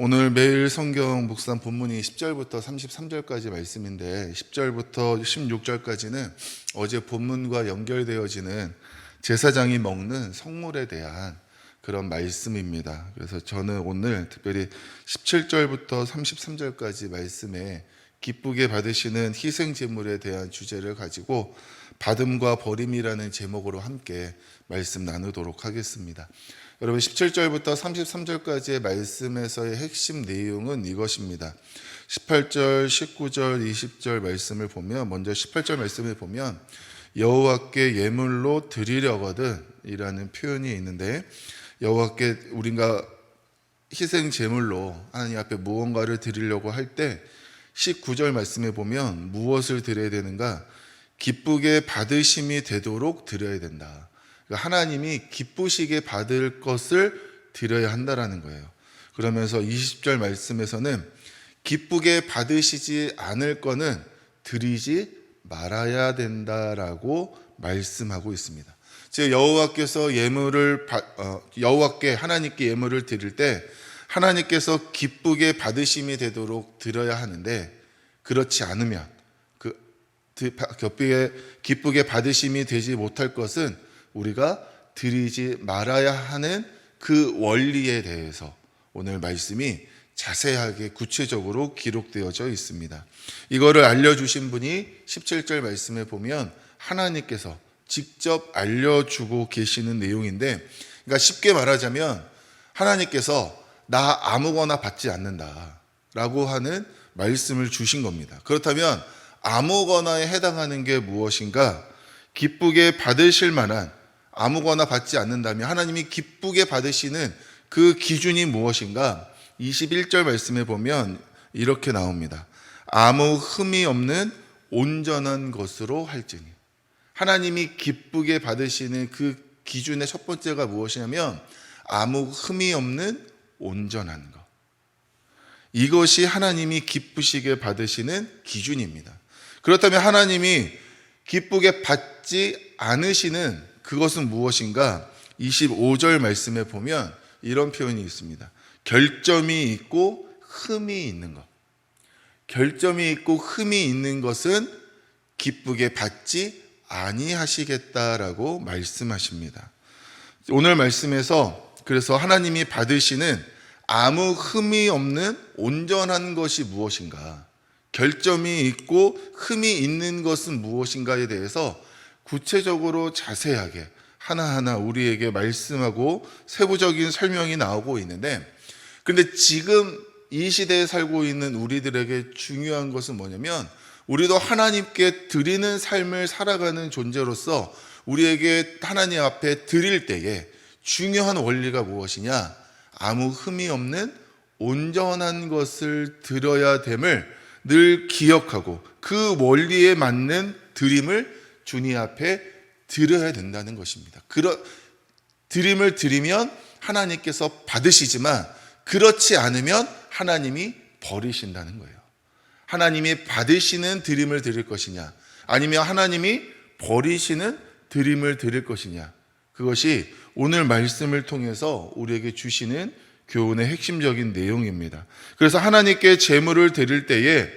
오늘 매일 성경 묵상 본문이 10절부터 33절까지 말씀인데 10절부터 16절까지는 어제 본문과 연결되어지는 제사장이 먹는 성물에 대한 그런 말씀입니다. 그래서 저는 오늘 특별히 17절부터 33절까지 말씀에 기쁘게 받으시는 희생 제물에 대한 주제를 가지고 받음과 버림이라는 제목으로 함께 말씀 나누도록 하겠습니다. 여러분 17절부터 33절까지의 말씀에서의 핵심 내용은 이것입니다. 18절, 19절, 20절 말씀을 보면 먼저 18절 말씀을 보면 여호와께 예물로 드리려거든 이라는 표현이 있는데 여호와께 우리가 희생 제물로 하나님 앞에 무언가를 드리려고 할 때 19절 말씀에 보면 무엇을 드려야 되는가? 기쁘게 받으심이 되도록 드려야 된다. 하나님이 기쁘시게 받을 것을 드려야 한다라는 거예요. 그러면서 20절 말씀에서는 기쁘게 받으시지 않을 거는 드리지 말아야 된다라고 말씀하고 있습니다. 즉 여호와께서 여호와께 하나님께 예물을 드릴 때 하나님께서 기쁘게 받으심이 되도록 드려야 하는데 그렇지 않으면 기쁘게 받으심이 되지 못할 것은 우리가 드리지 말아야 하는 그 원리에 대해서 오늘 말씀이 자세하게 구체적으로 기록되어져 있습니다. 이거를 알려주신 분이 17절 말씀에 보면 하나님께서 직접 알려주고 계시는 내용인데, 그러니까 쉽게 말하자면 하나님께서 나 아무거나 받지 않는다 라고 하는 말씀을 주신 겁니다. 그렇다면 아무거나에 해당하는 게 무엇인가? 기쁘게 받으실 만한 아무거나 받지 않는다면 하나님이 기쁘게 받으시는 그 기준이 무엇인가? 21절 말씀에 보면 이렇게 나옵니다. 아무 흠이 없는 온전한 것으로 할지니. 하나님이 기쁘게 받으시는 그 기준의 첫 번째가 무엇이냐면 아무 흠이 없는 온전한 것. 이것이 하나님이 기쁘시게 받으시는 기준입니다. 그렇다면 하나님이 기쁘게 받지 않으시는 그것은 무엇인가? 25절 말씀에 보면 이런 표현이 있습니다. 결점이 있고 흠이 있는 것. 결점이 있고 흠이 있는 것은 기쁘게 받지 아니하시겠다라고 말씀하십니다. 오늘 말씀에서 그래서 하나님이 받으시는 아무 흠이 없는 온전한 것이 무엇인가? 결점이 있고 흠이 있는 것은 무엇인가에 대해서 구체적으로 자세하게 하나하나 우리에게 말씀하고 세부적인 설명이 나오고 있는데, 근데 지금 이 시대에 살고 있는 우리들에게 중요한 것은 뭐냐면 우리도 하나님께 드리는 삶을 살아가는 존재로서 우리에게 하나님 앞에 드릴 때에 중요한 원리가 무엇이냐? 아무 흠이 없는 온전한 것을 드려야 됨을 늘 기억하고 그 원리에 맞는 드림을 주님 앞에 드려야 된다는 것입니다. 드림을 드리면 하나님께서 받으시지만 그렇지 않으면 하나님이 버리신다는 거예요. 하나님이 받으시는 드림을 드릴 것이냐 아니면 하나님이 버리시는 드림을 드릴 것이냐, 그것이 오늘 말씀을 통해서 우리에게 주시는 교훈의 핵심적인 내용입니다. 그래서 하나님께 제물을 드릴 때에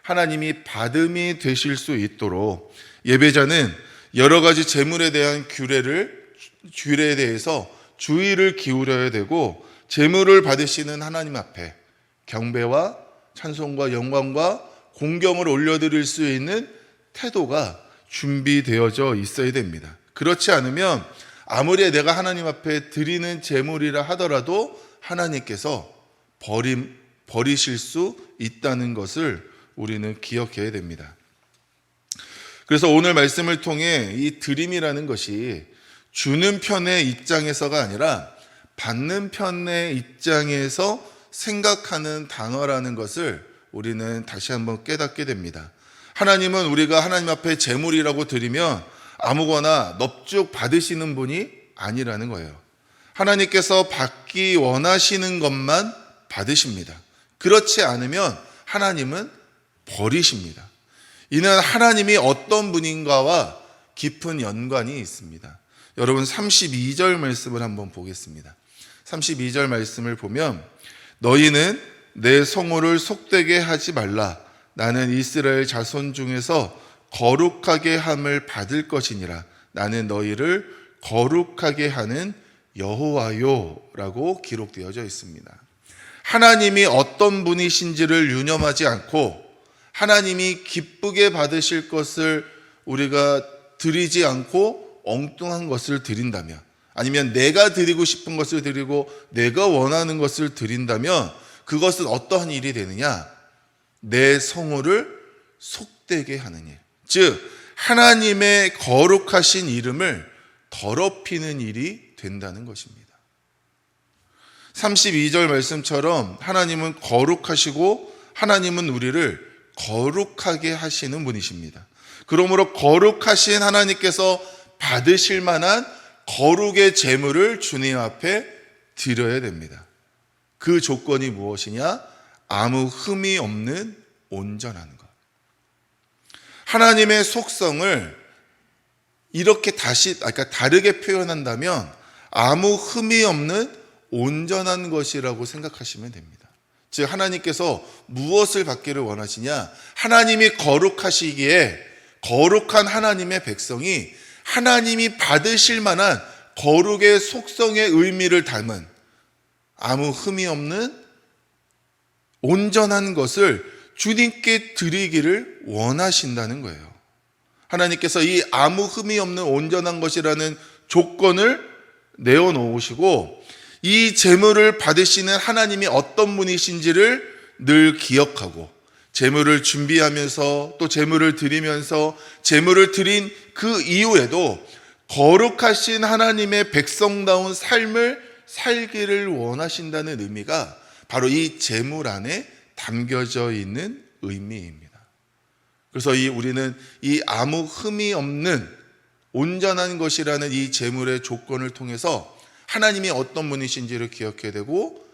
하나님이 받음이 되실 수 있도록 예배자는 여러 가지 제물에 대한 규례에 대해서 주의를 기울여야 되고, 제물을 받으시는 하나님 앞에 경배와 찬송과 영광과 공경을 올려드릴 수 있는 태도가 준비되어져 있어야 됩니다. 그렇지 않으면 아무리 내가 하나님 앞에 드리는 제물이라 하더라도 하나님께서 버리실 수 있다는 것을 우리는 기억해야 됩니다. 그래서 오늘 말씀을 통해 이 드림이라는 것이 주는 편의 입장에서가 아니라 받는 편의 입장에서 생각하는 단어라는 것을 우리는 다시 한번 깨닫게 됩니다. 하나님은 우리가 하나님 앞에 제물이라고 드리면 아무거나 넙죽 받으시는 분이 아니라는 거예요. 하나님께서 받기 원하시는 것만 받으십니다. 그렇지 않으면 하나님은 버리십니다. 이는 하나님이 어떤 분인가와 깊은 연관이 있습니다. 여러분 32절 말씀을 한번 보겠습니다. 32절 말씀을 보면 너희는 내 성호를 속되게 하지 말라. 나는 이스라엘 자손 중에서 거룩하게 함을 받을 것이니라. 나는 너희를 거룩하게 하는 여호와요 라고 기록되어져 있습니다. 하나님이 어떤 분이신지를 유념하지 않고 하나님이 기쁘게 받으실 것을 우리가 드리지 않고 엉뚱한 것을 드린다면, 아니면 내가 드리고 싶은 것을 드리고 내가 원하는 것을 드린다면 그것은 어떠한 일이 되느냐? 내 성호를 속되게 하는 일, 즉 하나님의 거룩하신 이름을 더럽히는 일이 된다는 것입니다. 32절 말씀처럼 하나님은 거룩하시고 하나님은 우리를 거룩하게 하시는 분이십니다. 그러므로 거룩하신 하나님께서 받으실 만한 거룩의 제물을 주님 앞에 드려야 됩니다. 그 조건이 무엇이냐? 아무 흠이 없는 온전한 것. 하나님의 속성을 이렇게 다르게 표현한다면 아무 흠이 없는 온전한 것이라고 생각하시면 됩니다. 즉 하나님께서 무엇을 받기를 원하시냐? 하나님이 거룩하시기에 거룩한 하나님의 백성이 하나님이 받으실 만한 거룩의 속성의 의미를 담은 아무 흠이 없는 온전한 것을 주님께 드리기를 원하신다는 거예요. 하나님께서 이 아무 흠이 없는 온전한 것이라는 조건을 내어놓으시고 이 제물을 받으시는 하나님이 어떤 분이신지를 늘 기억하고 제물을 준비하면서 또 제물을 드리면서 제물을 드린 그 이후에도 거룩하신 하나님의 백성다운 삶을 살기를 원하신다는 의미가 바로 이 제물 안에 담겨져 있는 의미입니다. 그래서 우리는 이 아무 흠이 없는 온전한 것이라는 이 제물의 조건을 통해서 하나님이 어떤 분이신지를 기억해야 되고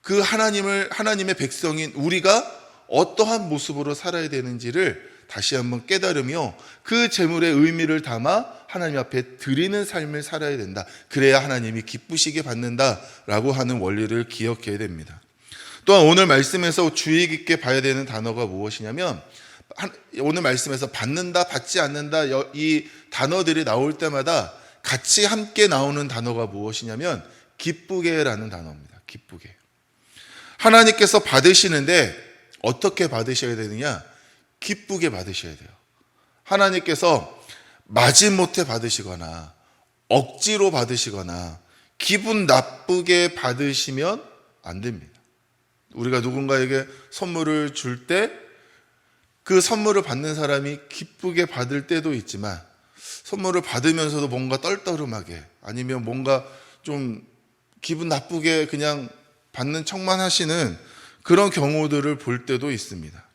그 하나님의 백성인 우리가 어떠한 모습으로 살아야 되는지를 다시 한번 깨달으며 그 제물의 의미를 담아 하나님 앞에 드리는 삶을 살아야 된다. 그래야 하나님이 기쁘시게 받는다라고 하는 원리를 기억해야 됩니다. 또한 오늘 말씀에서 주의 깊게 봐야 되는 단어가 무엇이냐면 오늘 말씀에서 받는다, 받지 않는다 이 단어들이 나올 때마다 같이 함께 나오는 단어가 무엇이냐면 기쁘게라는 단어입니다. 기쁘게. 하나님께서 받으시는데 어떻게 받으셔야 되느냐? 기쁘게 받으셔야 돼요. 하나님께서 마지못해 받으시거나 억지로 받으시거나 기분 나쁘게 받으시면 안 됩니다. 우리가 누군가에게 선물을 줄 때 그 선물을 받는 사람이 기쁘게 받을 때도 있지만 선물을 받으면서도 뭔가 떨떠름하게 아니면 뭔가 좀 기분 나쁘게 그냥 받는 척만 하시는 그런 경우들을 볼 때도 있습니다.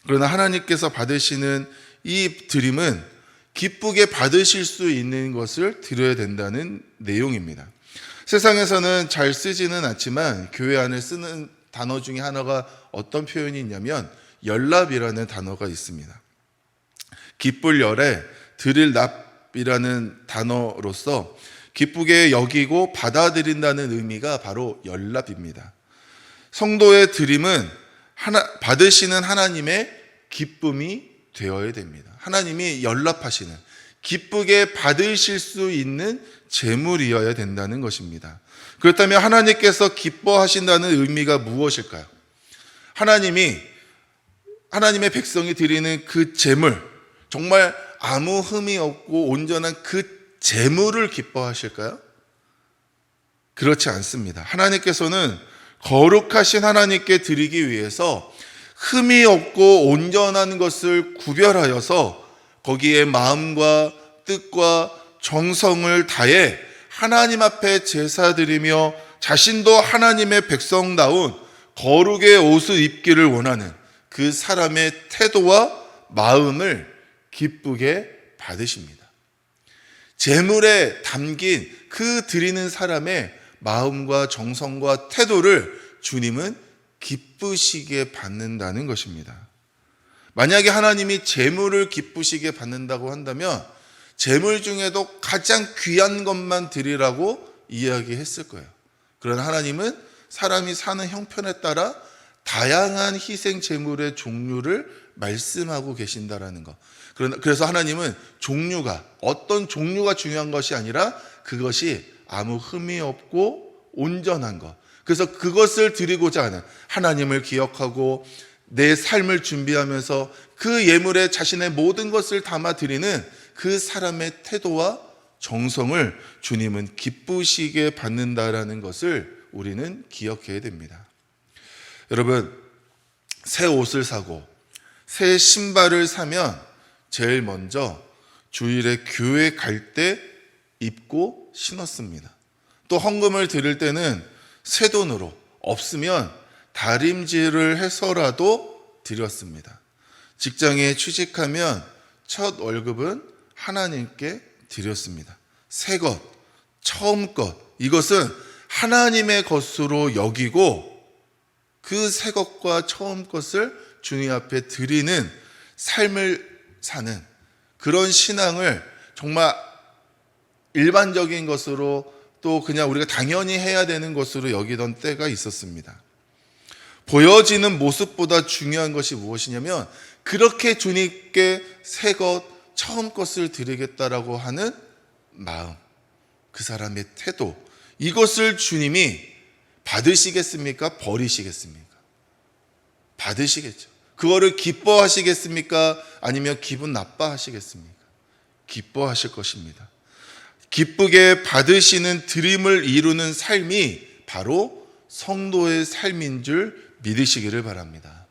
그러나 하나님께서 받으시는 이 드림은 기쁘게 받으실 수 있는 것을 드려야 된다는 내용입니다. 세상에서는 잘 쓰지는 않지만 교회 안에 쓰는 단어 중에 하나가 어떤 표현이 있냐면 열납이라는 단어가 있습니다. 기쁠 열에 드릴 납이라는 단어로서 기쁘게 여기고 받아들인다는 의미가 바로 열납입니다. 성도의 드림은 받으시는 하나님의 기쁨이 되어야 됩니다. 하나님이 열납하시는 기쁘게 받으실 수 있는 제물이어야 된다는 것입니다. 그렇다면 하나님께서 기뻐하신다는 의미가 무엇일까요? 하나님의 백성이 드리는 그 제물, 정말 아무 흠이 없고 온전한 그 제물을 기뻐하실까요? 그렇지 않습니다. 하나님께서는 거룩하신 하나님께 드리기 위해서 흠이 없고 온전한 것을 구별하여서 거기에 마음과 뜻과 정성을 다해 하나님 앞에 제사드리며 자신도 하나님의 백성다운 거룩의 옷을 입기를 원하는 그 사람의 태도와 마음을 기쁘게 받으십니다. 제물에 담긴 그 드리는 사람의 마음과 정성과 태도를 주님은 기쁘시게 받는다는 것입니다. 만약에 하나님이 제물을 기쁘시게 받는다고 한다면 제물 중에도 가장 귀한 것만 드리라고 이야기했을 거예요. 그러나 하나님은 사람이 사는 형편에 따라 다양한 희생 제물의 종류를 말씀하고 계신다라는 것. 그래서 하나님은 어떤 종류가 중요한 것이 아니라 그것이 아무 흠이 없고 온전한 것. 그래서 그것을 드리고자 하는, 하나님을 기억하고 내 삶을 준비하면서 그 예물에 자신의 모든 것을 담아 드리는 그 사람의 태도와 정성을 주님은 기쁘시게 받는다라는 것을 우리는 기억해야 됩니다. 여러분, 새 옷을 사고 새 신발을 사면 제일 먼저 주일에 교회 갈 때 입고 신었습니다. 또 헌금을 드릴 때는 새 돈으로, 없으면 다림질을 해서라도 드렸습니다. 직장에 취직하면 첫 월급은 하나님께 드렸습니다. 새 것, 처음 것, 이것은 하나님의 것으로 여기고 그 새 것과 처음 것을 주님 앞에 드리는 삶을 사는 그런 신앙을 정말 일반적인 것으로, 또 그냥 우리가 당연히 해야 되는 것으로 여기던 때가 있었습니다. 보여지는 모습보다 중요한 것이 무엇이냐면 그렇게 주님께 새 것, 처음 것을 드리겠다라고 하는 마음, 그 사람의 태도, 이것을 주님이 받으시겠습니까? 버리시겠습니까? 받으시겠죠. 그거를 기뻐하시겠습니까? 아니면 기분 나빠하시겠습니까? 기뻐하실 것입니다. 기쁘게 받으시는 드림을 이루는 삶이 바로 성도의 삶인 줄 믿으시기를 바랍니다.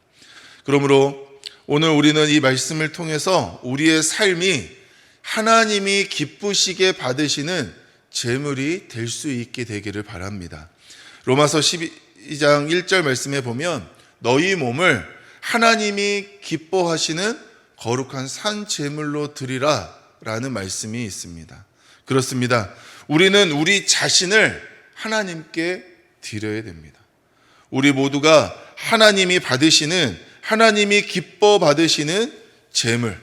그러므로 오늘 우리는 이 말씀을 통해서 우리의 삶이 하나님이 기쁘시게 받으시는 제물이 될 수 있게 되기를 바랍니다. 로마서 12장 1절 말씀에 보면 너희 몸을 하나님이 기뻐하시는 거룩한 산 제물로 드리라 라는 말씀이 있습니다. 그렇습니다. 우리는 우리 자신을 하나님께 드려야 됩니다. 우리 모두가 하나님이 받으시는, 하나님이 기뻐 받으시는 제물,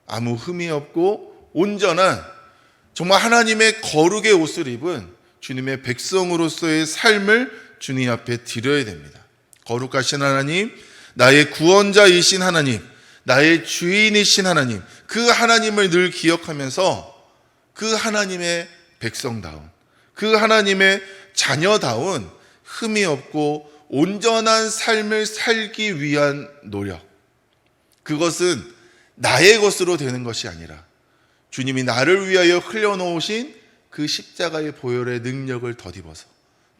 아무 흠이 없고 온전한, 정말 하나님의 거룩의 옷을 입은 주님의 백성으로서의 삶을 주님 앞에 드려야 됩니다. 거룩하신 하나님, 나의 구원자이신 하나님, 나의 주인이신 하나님, 그 하나님을 늘 기억하면서 그 하나님의 백성다운, 그 하나님의 자녀다운 흠이 없고 온전한 삶을 살기 위한 노력, 그것은 나의 것으로 되는 것이 아니라 주님이 나를 위하여 흘려놓으신 그 십자가의 보혈의 능력을 덧입어서,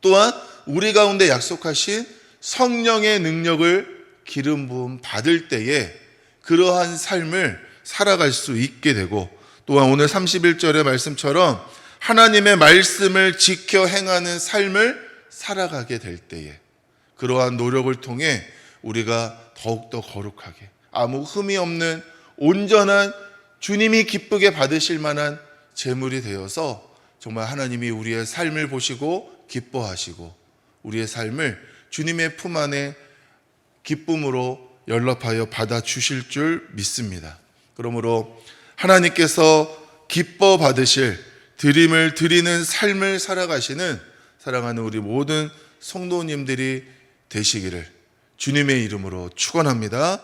또한 우리 가운데 약속하신 성령의 능력을 기름 부음 받을 때에 그러한 삶을 살아갈 수 있게 되고, 또한 오늘 31절의 말씀처럼 하나님의 말씀을 지켜 행하는 삶을 살아가게 될 때에 그러한 노력을 통해 우리가 더욱더 거룩하게, 아무 흠이 없는 온전한, 주님이 기쁘게 받으실 만한 제물이 되어서 정말 하나님이 우리의 삶을 보시고 기뻐하시고 우리의 삶을 주님의 품 안에 기쁨으로 연락하여 받아주실 줄 믿습니다. 그러므로 하나님께서 기뻐 받으실 드림을 드리는 삶을 살아가시는 사랑하는 우리 모든 성도님들이 되시기를 주님의 이름으로 축원합니다.